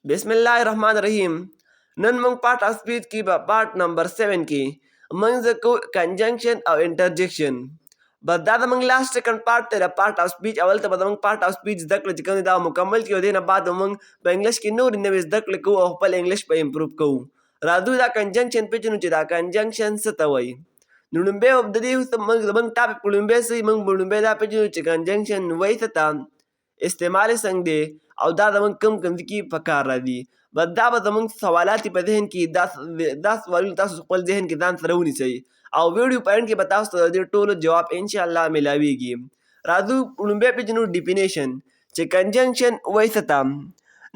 बिस्मिल्लाहिर्रहमानिर्रहीम। नन मंग part of speech की पार्ट नंबर 7 की मंग को कंजंक्शन और इंटरजेक्शन बदादा मंग लास्ट सेकंड पार्ट तेरा पार्ट ऑफ स्पीच अवल तो बदा मंग पार्ट ऑफ स्पीच दक्ल जिकन दा मुकम्मल की देना बाद मंग इंग्लिश की नूर ने दक्ल को और पल इंग्लिश पे इंप्रूव को रादू दा कंजंक्शन पे चुनु दा कंजंक्शन सतवई नुडुम्बे obdadi मंग टाप पुडुम्बे से मंग बुडुम्बे दा पे चुनु कंजंक्शन वही सता इस्तेमाल संग दे और दा मंग कम की पकार दी बदा मंग सवालाती पे दहन की दस वाली तस पल दहन की दान सरवनी सही और वीडियो पॉइंट के बताओ तो दे टोलो जवाब इंशाल्लाह मिलावेगी रादू उड़ुम्बे पे जनु डिफिनेशन चे कंजंक्शन वैसता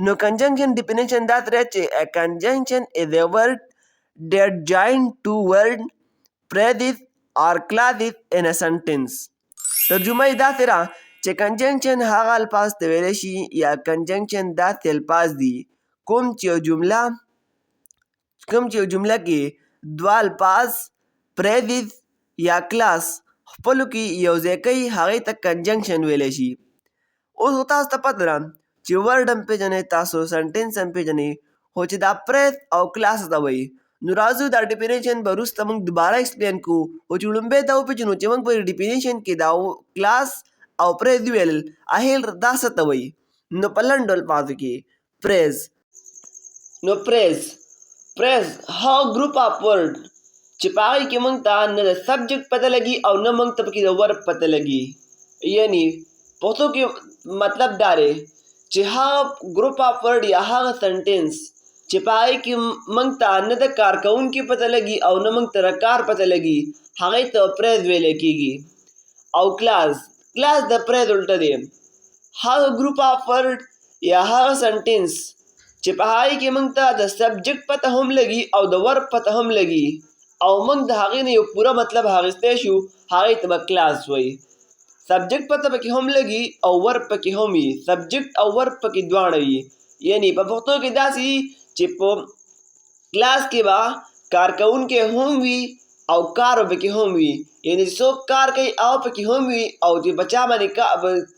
no conjunction definition that reach a conjunction is a word that join two word phrases or clauses in a sentence ترجمه دا تیرا چې کنجنکشن هغه الفاظ ته ویلی شي یا کنجنکشن داسې الفاظ دي کوم چې یو جمله کې دوه الفاظ فریزز یا کلاس خپلو کې یو ځای کوي هغې ته کنجنکشن ویلی شي. اوس تاسو ته پته ده چې ورډ هم پېژنئ تاسو سنټنس هم پېژنئ خو چې دا فریز او کلاس ته وایي نو راځو دا ډیفینیشن به وروسته موږ دوباره ایکسپلین کوو خو چې لومبۍ دا وپېژنو چې موږ په ډیفینیشن کې دا کلاس او فریز وویل اخر دا څه ته وایي نو په لنډو الفاظو کې فریز هغه ګروپ اف ورډ چې په هغې کې موږ ته نه د سبجیکټ پته لګي او نه موږ ته پکې د ورب پته لګي یعنی پښتو کې مطلب دا دی چې هغه ګروپ اف ورډ یا هغه سنټنس چې په هغې کې موږ ته نه د کارکوونکي پته لګي او نه موږ ته د کار پته لګي هغې ته فریز ویلی کېږي. او کلاس د فریز الټه دی هغه ګروپ اف ورډ یا هغه سنټنس چې په هغې کې موږ ته د سبجیکټ پته هم لګي او د ورب پته هم لګي او موږ د هغې نه یو پوره مطلب اخیستی شو هغې ته به کلاس وایي. سبجیکټ پته پکې هم لګي او ورب پکې هم وي سبجیکټ او ورب پکې دواړه وي یعنی په پښتو کې داسې چې په کلاس کې به کارکوونکی هم وي او کار به پکې هم وي یعنی څوک کار کوي او پکې هم وي او چې په چا باندې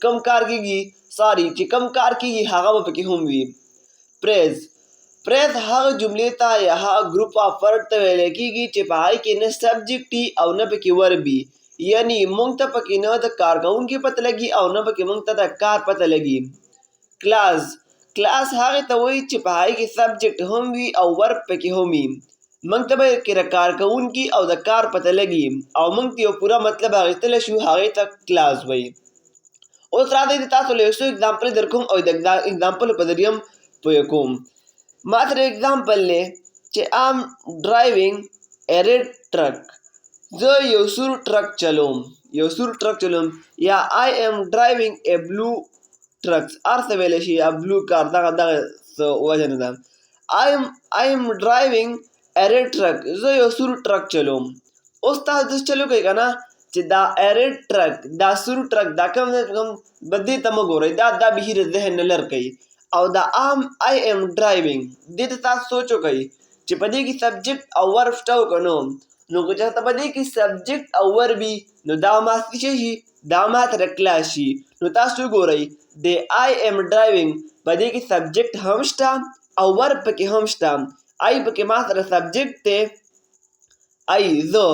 کم کار کېږي چې کم کار کېږي هغه به پکې هم وي. فریز هغه جملې ته یا هغه ګروپ اف ورډ ته ویلی کېږي چې په هغې کې نه سبجیکټ وي او نه پکې ورب وي یعنی موږ ته پکې نه د کارکوونکي پته لګي او نه پکې موږ ته د کار پته لګي. کلاس هغې ته وایي چې په هغې کې سبجیکټ هم وي او ورب پکې هم وي موږ ته به کې د کارکوونکي او د کار پته لګي او موږ ته یو پوره مطلب اخیستلی شو هغې ته کلاس وایي. اوس راځئ چې تاسو له یو څو اګزامپل در کوم او د اګزامپلو په ذریعه هم پوه کوم. ما سره اګزامپل دی چې ام ډرایوینګ ا ریډ ټرک زه یو سور ټرک چلوم یا آی ایم ډرایوینګ ا بلو ټرک هر څه ویلی شي یا بلو کار دغه څه وجه نه ده. آی ایم ډرایوینګ ا ریډ ټرک زه یو سور ټرک چلوم. اوس تاسو داسې چلو کوئ که نه چې دا ا ریډ ټرک دا سور ټرک دا کوم دی به دې ته مه ګورئ دا بهیر ذهن نه لر کوي او دا آی ایم ډرایوینګ دې ته تاسو سوچ وکئ چې په دې کې سبجیکټ او ورب شته او که نه نو که چېرته په دې کې سبجیکټ او ورب وي نو دا ماته څه شي دا ماته د کلاس شي نو تاسو وګورئ د آی ایم ډرایوینګ په دې کې سبجیکټ هم شته او ورب پکې هم شته آی پکې ما سره سبجیکټ دی آی زه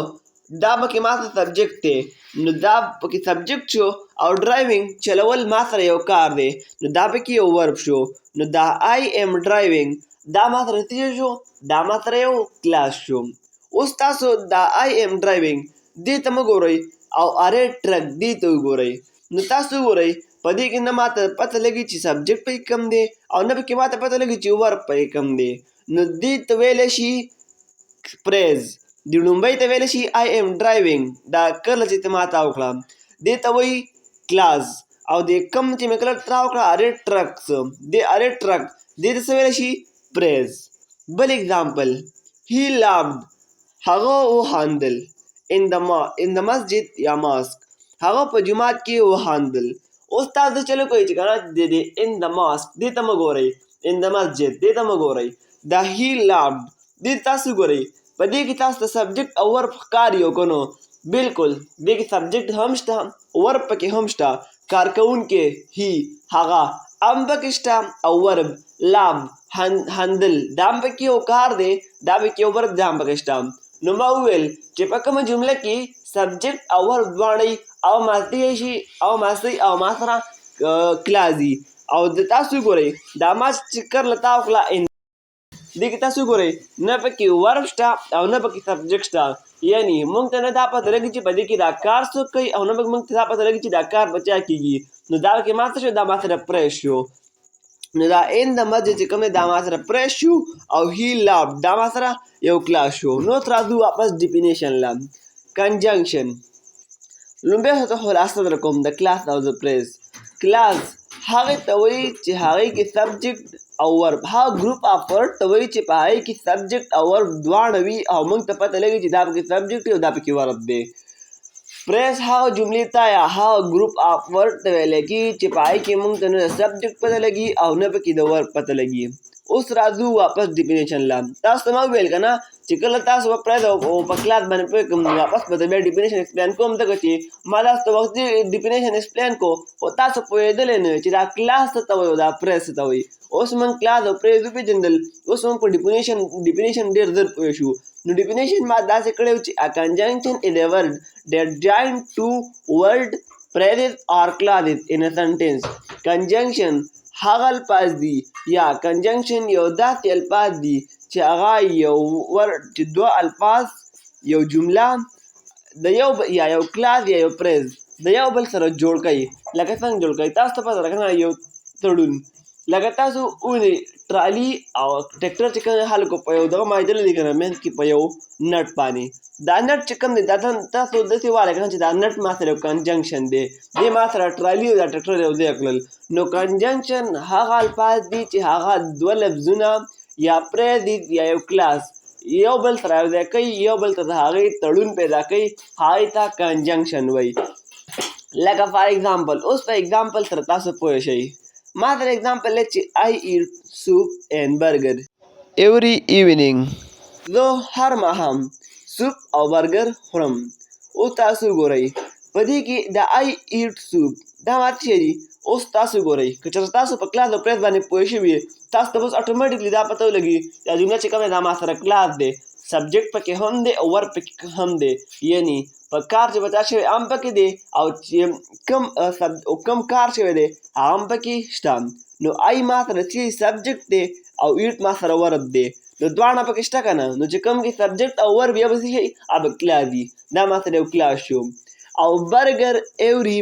دا پکې ما سره سبجیکټ دی نو دا پکې سبجیکټ شو او ډرایوینګ چلول ما سره یو کار دی نو دا پکې یو ورب شو نو دا آی ایم ډرایوینګ دا ما سره څه شو دا ما سره یو کلاس شو. اوس تاسو دا آی ایم ډرایوینګ دې ته مه ګورئ او ا ریډ ټرک دې ته وګورئ نو تاسو وګورئ په دې کې نه ماته پته لګي چې سبجیکټ پکې کم دی او نه پکې ماته پته لګي چې ورب پکې کم دی نو دې ته ویلی شي فریز د لومبۍ ته ویلی شي آی ایم ډرایوینګ دا کله چې ته ماته وکړه دې ته وایي کلاس او د کم چې مې کله تا وکړه ا ریډ ټرک د ا ریډ ټرک دې ته څه ویلی شي فریز. بل اګزامپل هی لافډ هغه وخاندل ان د مسجد یا ماسک هغه په جومات کې وخاندل. اوس تاسو چلو کوئ چې که نه د ان د ماسک دې ته مه ګورئ ان د مسجد دې ته مه ګورئ دا هی لافډ دې تاسو ګورئ په دې کې تاسو ته سبجیکټ او ورب ښکاري او که نو بلکل دې کې سبجیکټ هم شته ورب پکې هم شته کارکوونکی هی هغه am pکې شته او ورب لعب handل دا هم پکې یو کار دی دا پکې یو ورب دا هم پکې شته نو ما وویل چې په کومه جمله کې سبجیکټ او ورب دواړه او ماضي شي او ماضي او ما سره کلازي او د تاسو ګورئ دا ما چې کړله تا وکړه دې کې تاسو ګورئ نه پکې ورب شته او نه پکې سبجیکټ شته یعنی موږ ته نه دا پته لګي چې په دې کې دا کار څوک کوي او نه موږ ته دا پته لګي چې دا کار په چا کېږي نو دا کې ما څه شو دا ما سره پریس شو نو دا ان د مجه چې کوم دا ما سره پریس شو او هی لاب دا ما سره یو کلاس شو نو ترازو واپس ډیفینیشن لام کنجنکشن لومبه ته خلاصه در کوم د کلاس او د پریس کلاس هغه ته وایي چې هغه کې سبجیکټ او ورب هغه ګروپ اف ورډ ته وایي چې په هغه کې سبجیکټ او ورب دواړه وي او موږ ته پته لګي چې دا پکې سبجیکټ او دا پکې ورب دی پریس هغه جملې ته یا هغه ګروپ اف ورډ ته ویل کېږي چې په هغې کې موږ ته نه سبجیکټ پته لګي او نه پکې د ورب پته لګي اوس راځو واپس ډیفینیشن لا تاسو ته ما وویل که نه چې کله تاسو به پریس او په کلاس باندې پوه کړم واپس به د بیا ډیفینیشن ایکسپلین کوم ځکه چې ما تاسو ته وختي ډیفینیشن ایکسپلین کو خو تاسو پوهېدلی نه چې دا کلاس څه ته وایي او دا پریس څه ته وایي اوس موږ کلاس او پریس وپېژندل اوس موږ په ډیفینیشن ډېر زر پوه شو نو ډیفینیشن ما داسې کړی و چې a conjunction is a word that join two word phrases or clauses in a sentence conjunction هغه الفاظ دي یا کنجنکشن یو داسې الفاظ دي چې هغه یو ورډ چې دوه الفاظ یو جمله د یو یا یو کلاس یا یو پریز د یو بل سره جوړ کوي لکه څنګه جوړ کوي تاسو ته پته ده که نه یو تړون لکه تاسو ونی ټرالي او ټریکټر چې کوم خلکو په یو دغه مایدلی دی که نه منځ کې په یو نټ باندې دا نټ چې کوم دی دا تاسو داسې وایئ که نه چې دا نټ ما سره یو کنجنکشن دی دې ما سره ټرالي او دا ټریکټر یو ځای کړل نو کنجنکشن هغه الفاظ دي چې هغه دوه لفظونه یا پریز دي یا یو کلاس یو بل سره یو ځای کوي یو بل ته د هغې تړون پیدا کوي هغې ته کنجنکشن وایي لکه فار ایگزامپل اوس په ایگزامپل سره تاسو پوه شئ ما سره ایگزامپل دی چې I eat soup and burger every evening زه هر ماښام سوپ او برګر خورم اوس تاسو ګورئ په دې کې د I eat soup دا ماته څه دي اوس تاسو ګورئ که چېرته تاسو په کلاس او پریس باندې پوه شوي تاسو ته اوس اټومیټکلی دا پته ولګي دا جمله چې کوم دی دا ما سره کلاس دی سبجیکټ پکې هم دی او ورب پکې هم دی یعنی په کار چې بچا شوی هم پکې دی او چې کم کار شوی دی هغه هم پکې شته نو آی ما سره چې سبجیکټ دی او ایټ ما سره ورب دی نو دواړه پکې شته که نه نو چې کوم کې سبجیکټ او ورب یا به څه شي هغه کلاس دي دا ما سره یو کلاس شو او برګر ایوری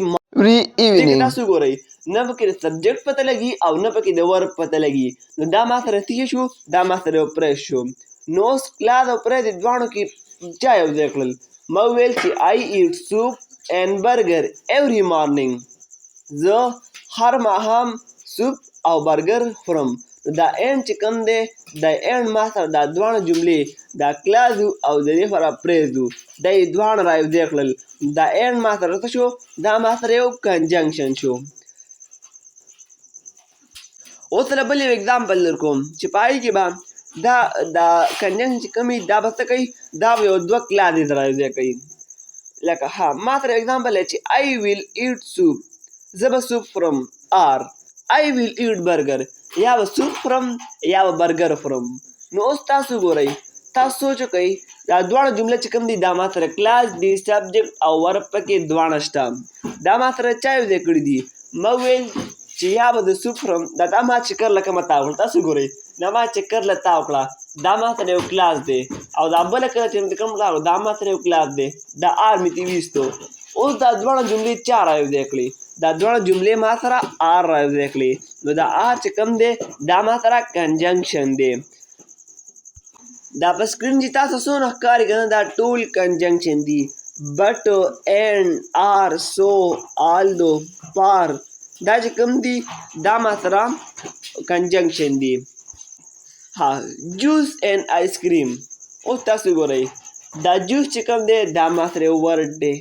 ایونینګ تاسو ګورئ نه پکې د سبجیکټ پته لګي او نه پکې د ورب پته لګي نو دا ما سره څه شو دا ما سره یو پریس شو نو اوس کلاس او پریس دواړو کې چا یو ځای کړل ما وویل چې I eat soup and burger every morning زه هر ماښام سوپ او برګر خورم دا اینډ چې کوم دی دا اینډ ما سره دا دواړه جملې دا کلاس او د دې سره پریز دا یې دواړه را یو ځای کړل دا اینډ ما سره څه شو دا ما سره یو کنجنکشن شو اوس سره بل یو اګزامپل در کوم چې په هغې کې به دا کنجنکشن چې کوم دا به څه کوي دا به یو دوه کلاسې سره یو ځای کوي لکه ها ما سره اګزامپل دی چې I will eat soup زه به سوپ خورم or I will eat burger یا به سوپ خورم یا به برګر خورم نو اوس تاسو ګورئ تاسو سوچ وکئ دا دواړه جمله چې کوم دي دا ما سره کلاس دي سبجیکټ او ورب پکې دواړه شته دا ما سره چا یو ځای کړي دي ما ویل چې یا به د سوپ خورم دا ما چې کړله کومه تا وکړه تاسو ګورئ دا ما چې کړله تا وکړه دا ما سره یو کلاس دی او دا بله کله چې مې کوم راغلو دا ما سره یو کلاس دی دا آر مې ترې ویستو اوس دا دواړه جملې چا را یو ځای کړې دا دواړه جملې ما سره آر را یو ځای کړې نو دا آر چې کوم دی دا ما سره کنجنکشن دی دا په سکرین چې تاسو څونه ښکاري که نه دا ټول کنجنکشن دي بټ اینډ آر سو آلدو پار دا چې کوم دي دا ما سره کنجنکشن دي ها جوس اینډ آیس کریم اوس تاسو ګورئ دا جوس چې کوم دی دا ما سره یو ورډ دی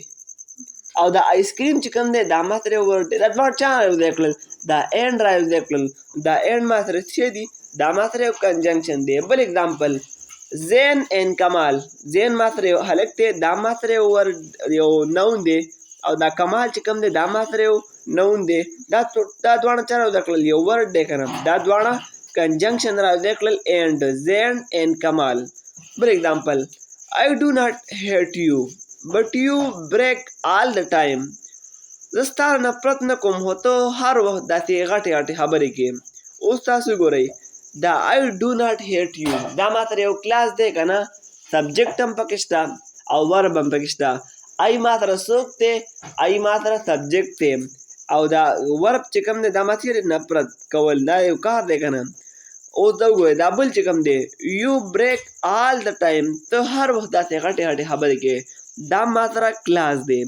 او دا آیس کریم چې کوم دی دا ما سره یو ورډ دی دا دواړه چا را یو ځای کړل دا اینډ را یو ځای کړل دا اینډ ما سره څه دي دا ما سره یو کنجنکشن دی بل اګزامپل زین اینډ کمال زین ما سره یو هلک دی دا ما سره یو نون دی او دا کمال چې کوم دی دا ما سره یو نون دی. دا دواړه چا راوځای کړل؟ یو ورډ دی که نه. دا دواړه کنجنکشن راوځای کړل اینډ زینډ اینډ کمال. بل اگزامپل I do not hate you but you break all the time. زه ستا نفرت نه کوم خو ته هر وخت داسې غټې غټې خبرې کوې. اوس تاسو ګورئ دا I do not hate you دا ما سره یو کلاس دی که نه. سبجیکټ هم پکې شته او ورب هم پکې شته. I ما سره څوک دی؟ I ما سره سبجیکټ دی او دا ورب چې کوم دی دا ما سره نفرت کول دا یو کار دی که نه. اوس دا وګورئ دا بل چې کوم دی you break all the time ته هر وخت داسې غټې غټې خبرې کوې دا ما سره کلاس دی.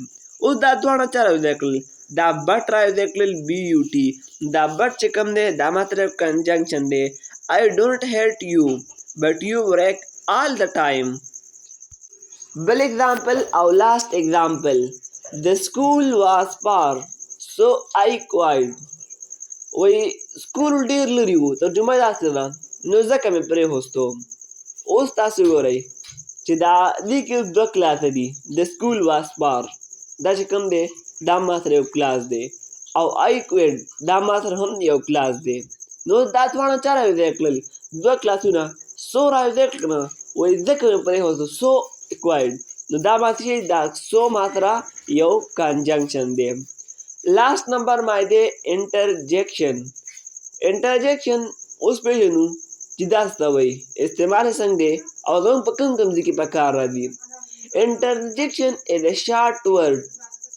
اوس دا دواړه چا راوځای کړل؟ دا بټ راوځای کړل BUT. دا بټ چې کوم دی دا ما سره کنجنکشن دی. I don't hate you but you break all the time. بل اگزامپل او لاست اگزامپل The school was far so I cried. وی سکول ډیر لري و ترجمه یې داسې ده نو ځکه مې پرېښوستو. اوس تاسو ګورئ چې دا دې کې دوه کلاسه دي. د سکول واس فار دا چې کوم دی دا ما سره یو کلاس دی او آی کویډ دا ما سره هم یو کلاس دی. نو دا دواړه چا راوځای کړل؟ دوه کلاسونه. سو راوځای کړل که نه وایي ځکه مې پرېښوستو سو کویډ. نو دا ما څه دا سو ما سره یو کنجنکشن دی. لاست نمبر ما دی انټرجیکشن. انټرجیکشن اوس پېژنو چې دا څه ته وایي استعمال یې څنګه دی او زموږ په کوم کوم ځای کې په کار راځي. Interjection is a short word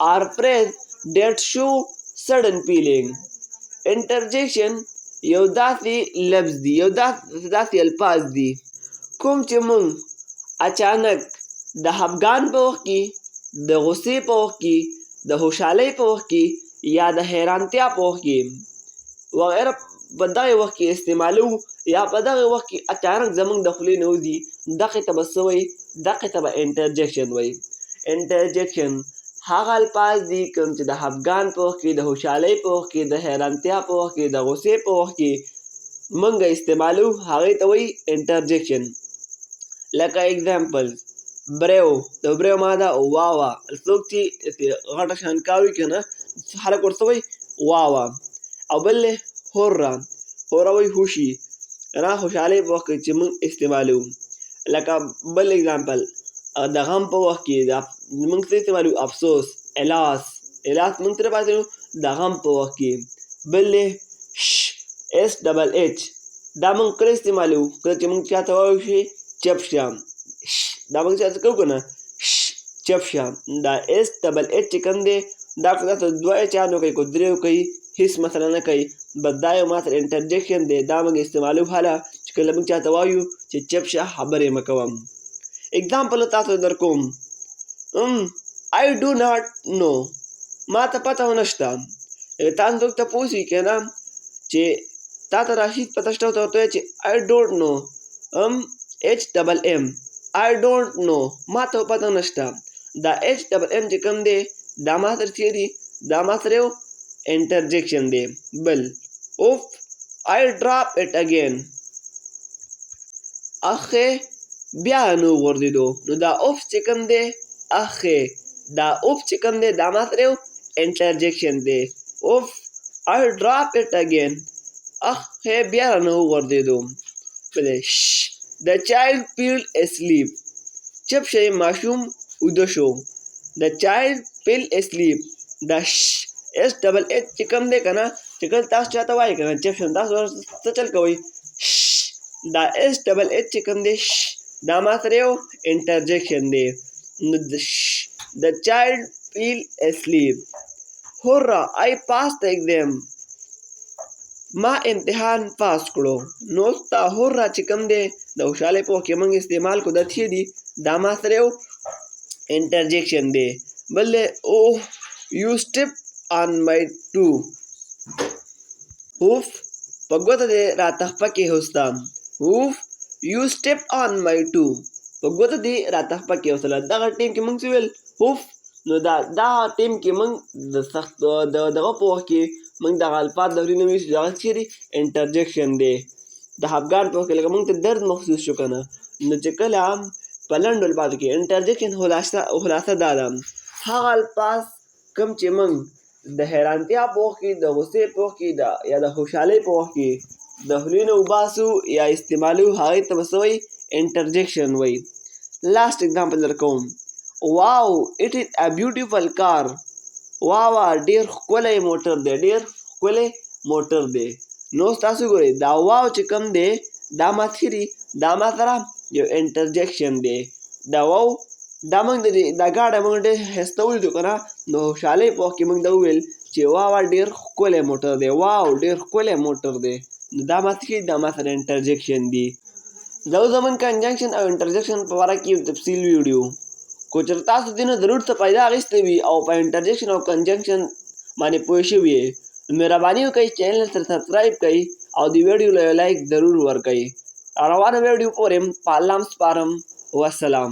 or phrase that show sudden feeling. Interjection یو داسې لفظ دی یو داسې الفاظ دي کوم چې موږ اچانک د خفګان په وخت کې د غصې په وخت کې د خوشحالۍ په وخت کې یا د حیرانتیا په وخت کې وغیره په دغه وخت کې استعمالو یا په دغه وخت کې اچانک زموږ د خولې نه وځي دغې ته به څه وایي؟ دغې ته به انټرجیکشن وایي. انټرجیکشن هغه الفاظ دي کوم چې د خفګان په وخت کې د خوشحالۍ په وخت کې د حیرانتیا په وخت کې د غصې په وخت کې موږ استعمالو هغې ته وایي انټرجیکشن. لکه اگزامپل بریو د بریو ماده واوا څوک چې غټه شانکاوي که نه خلک ورته وایي واوا. او بل دی هورا هورا وایي خوشي نه خوشحالۍ په وخت کې چې موږ استعمالو. لکه بل اگزامپل د غم په وخت کې موږ څه استعمالو؟ افسوس الاس موږ سره پاتې د غم په وخت کې. بل دی SHH دا موږ کله استعمالو؟ کله چې موږ چاته وایو چې چپ شه دا موږ چاته کوو که نه چپ شه. دا SHH چې کوم دی دا که تاسو دوه چانو کوي که دریو کوي هیڅ مسله نه کوي بس دا یو ما سره انټرجیکشن دی. دا موږ استعمالو هله چې کله موږ چاته وایو چې چپ شه خبرې مه کوم. اگزامپل تاسو در کوم I do not know ما ته پته ونه شته. تاسو څوک تپوس وي که نه چې تا ته راشي پته شته ورته وایي چې I don't know HMM I don't know ما ته پته نه شته. دا HMM چې کوم دی دا ما سره څه دی دا ما سره یو انټرجیکشن دی. بل اوف I drop it again اخې بیا نو غورځېدو. نو دا اوف چې کوم دی اخې دا اوف چې کوم دی دا ما سره یو انټرجیکشن دی. اوف I drop it again اخې بیا نو غورځېدو. The child fell asleep چپ شي ماشوم ویده شو. The child fell asleep دا SHH چې کوم دی که نه چې کله تاسو چاته وایي که نه چپ شم تاسو څه چل کوئ دا SHH چې کوم دی دا ما سره یو انټرجیکشن دی. The child fell asleep. هورا I passed the exam ما امتحان پاس کړو. نو ستا هورا چې کوم دی د خوشحالۍ په وخت کې موږ استعمال کړو دا څه دي دا ما سره یو انټرجیکشن دی. بل دی اوه you step on my toe اوف په ګوته دې راته خپه کېښوسته. اوف you step on my toe په ګوته دې راته خپه کېښوستله. دغه ټیم کې موږ څه ویل اوف. نو دا ټیم کې موږ د سخت دغه په وخت کې موږ دغه الفاظ لري نه وایو چې دغه څه دی انټرجیکشن دی. د خفګان په وخت کې لکه موږ ته درد محسوس شو که نه نو چې کله په لنډو الفاظو کې انټرجیکشن خلاصه دا ده هغه الفاظ کوم چې موږ د حیرانتیا په وخت کې، د غوسې په وخت کې یا د خوشحالۍ په وخت کې د خولې نه وباسو یا استعمالوو، هغې ته به څه وایي؟ انټرجیکشن وایي. لاست اگزامپل درکوم. واو اټ از ا بیوټیفل کار. واو ډېر ښکلی موټر دی، ډېر ښکلی موټر دی. نو تاسو ګورئ دا واو چې کوم دی دا ماتخري دا ما سره یو انټرجیکشن دی. دا واو دا موږ دا ګاډی موږ ډېر ښایسته ولیدو که نه، نو خوشحالۍ په وخت کې موږ دا وویل چې واو ډېر ښکلی موټر دی، واو ډېر ښکلی موټر دی. نو دا ما څه دا ما سره انټرجیکشن دی. دا اوس زموږ کنجنکشن او انټرجیکشن په باره کې یو تفصیل ویډیو. کو چېرته تاسو دې نه ضرور څه پیدا اخیستی وي او په انټرجیکشن او کنجنکشن باندې پوه شوي یې، مهرباني وکړئ چینل سره سبسکرایب کړئ او د ویډیو له لایک ضرور ورکړئ. روانه ویډیو پورې په الله م سپارم. والسلام.